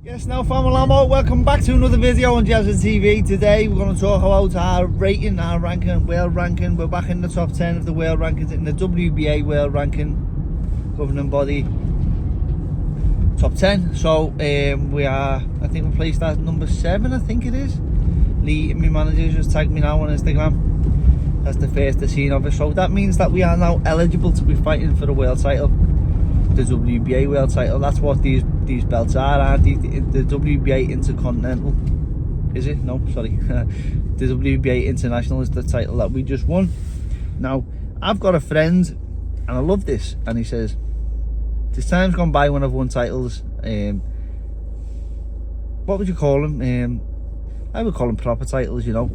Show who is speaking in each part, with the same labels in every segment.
Speaker 1: Yes, now family Lambo, welcome back to another video on Jazza TV. Today we're going to talk about our rating, our ranking, world ranking. We're back in the top 10 of the world rankings in the WBA world ranking, governing body, top 10. So we are, I think we placed at number 7, I think it is. Lee, my manager, just tagged me now on Instagram. That's the first I've seen of it. So that means that we are now eligible to be fighting for the world title, the WBA world title. That's what these belts are, aren't they? The WBA Intercontinental, is it? No, sorry. The WBA International is the title that we just won. Now, I've got a friend, and I love this, and he says, this time's gone by when I've won titles. What would you call them? I would call them proper titles, you know.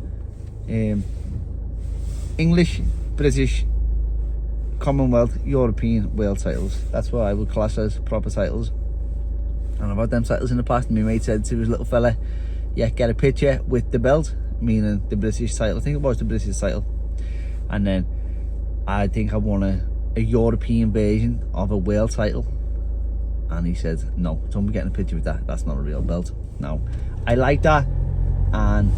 Speaker 1: English, British, Commonwealth, European world titles. That's what I would class as proper titles. And I've had them titles in the past. My mate said to his little fella, yeah, get a picture with the belt, meaning the British title. I think it was the British title. And then I think I won a European version of a world title. And he said, no, don't be getting a picture with that. That's not a real belt. Now, I like that. And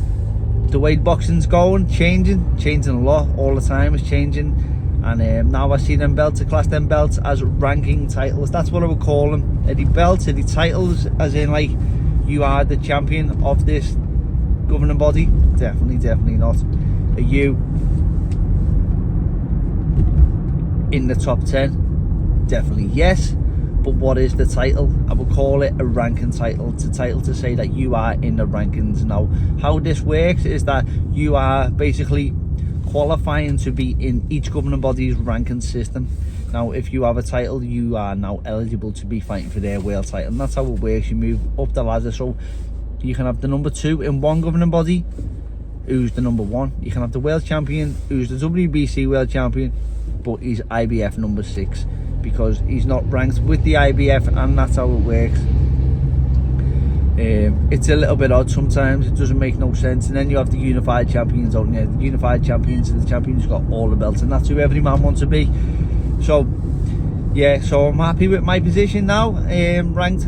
Speaker 1: the way boxing's going, changing a lot all the time. It's changing. And now I see them belts, I class them belts as ranking titles. That's what I would call them. Are they belts, are they titles, as in like you are the champion of this governing body? Definitely not. Are you in the top 10? Definitely yes. But what is the title? I would call it a ranking title. It's a title to say that you are in the rankings. Now, how this works is that you are basically qualifying to be in each governing body's ranking system. Now, if you have a title, you are now eligible to be fighting for their world title, and that's how it works. You move up the ladder, so you can have the number 2 in one governing body, who's the number 1. You can have the world champion, who's the WBC world champion, but he's IBF number 6 because he's not ranked with the IBF, and that's how it works. It's a little bit odd sometimes. It doesn't make no sense. And then you have the unified champions, don't you? The unified champions are the champions who've got all the belts, and that's who every man wants to be. So yeah, so I'm happy with my position now. Ranked,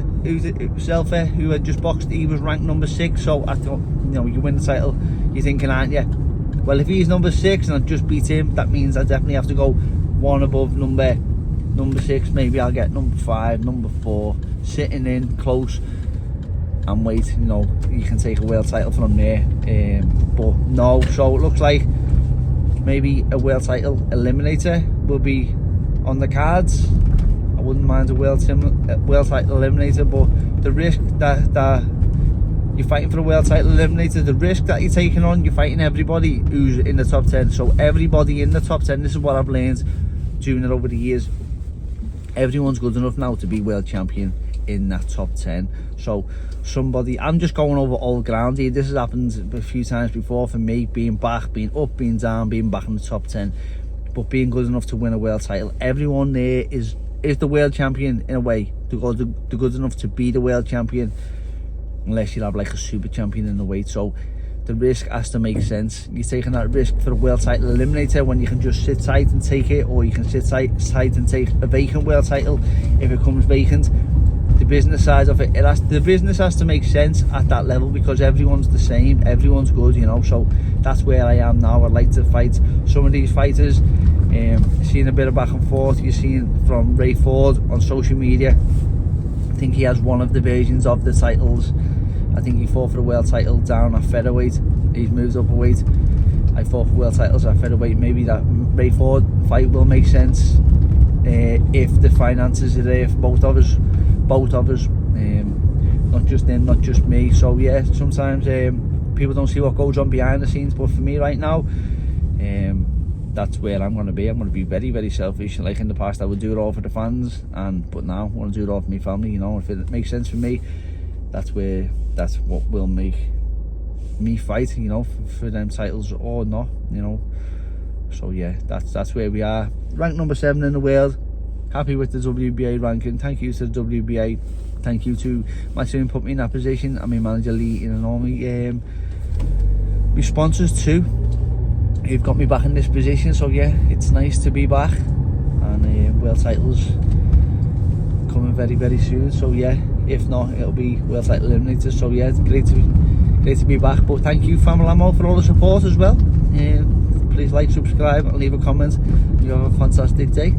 Speaker 1: Selfer, who had just boxed, he was ranked number 6. So I thought, you know, you win the title, you're thinking, aren't you, well, if he's number 6 and I just beat him, that means I definitely have to go one above number 6. Maybe I'll get number 5, number 4, sitting in close and wait, you know, you can take a world title from there. But no, so it looks like maybe a world title eliminator will be on the cards. I wouldn't mind a world title eliminator, but the risk that you're fighting for a world title eliminator, the risk that you're taking on, you're fighting everybody who's in the top 10. So everybody in the top 10, this is what I've learned doing it over the years, everyone's good enough now to be world champion in that top 10. So somebody, I'm just going over old ground here, this has happened a few times before for me, being back, being up, being down, being back in the top 10, but being good enough to win a world title. Everyone there is the world champion in a way. They're good enough to be the world champion, unless you have like a super champion in the weight. So the risk has to make sense. You're taking that risk for a world title eliminator when you can just sit tight and take it, or you can sit tight and take a vacant world title if it comes vacant. The business side of it, the business has to make sense at that level, because everyone's the same, everyone's good, you know. So that's where I am now. I'd like to fight some of these fighters. Seeing a bit of back and forth, you're seeing from Ray Ford on social media. I think he has one of the versions of the titles. I think he fought for the world title down at featherweight. He's moved up a weight. I fought for world titles at featherweight. Maybe that Ray Ford fight will make sense if the finances are there for both of us, not just him, not just me. So yeah, sometimes people don't see what goes on behind the scenes, but for me right now, that's where I'm going to be. I'm going to be very, very selfish. Like in the past, I would do it all for the fans, but now I want to do it all for my family. You know, if it makes sense for me, that's what will make me fight, you know, for them titles or not, you know. So yeah, that's where we are. Ranked number 7 in the world. Happy with the WBA ranking. Thank you to the WBA. Thank you to my team put me in that position, and my manager Lee in an army. My sponsors too, who've got me back in this position. So yeah, it's nice to be back, and world titles coming very, very soon. So yeah, If not, it'll be Wales Cycle Eliminators. So yeah, it's great to be back. But thank you, Family Ammo, for all the support as well. Please like, subscribe, and leave a comment. You have a fantastic day.